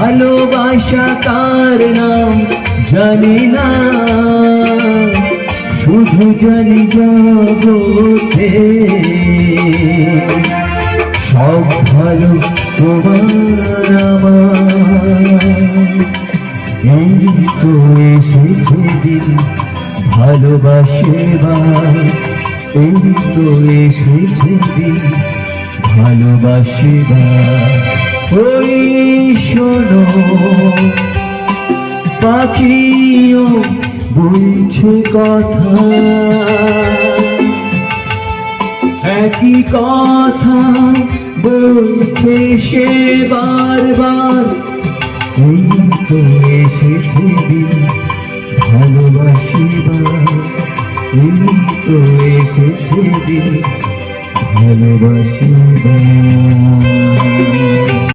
ভালোবাসা কার নাম জানি না, শুধু জানি জগতে সব ভালো তোমার আমার। এই তো এসেছে দিন ভালোবাসিবার, এই তো এসেছে দিন ভালোবাসিবার। ওই শোনো পাখিও বলছে কথা, একই কথা বলছে সে বারবার। এই তো এসেছে দিন ভালোবাসিবার, এই তো এসেছে দিন ভালোবাসিবার।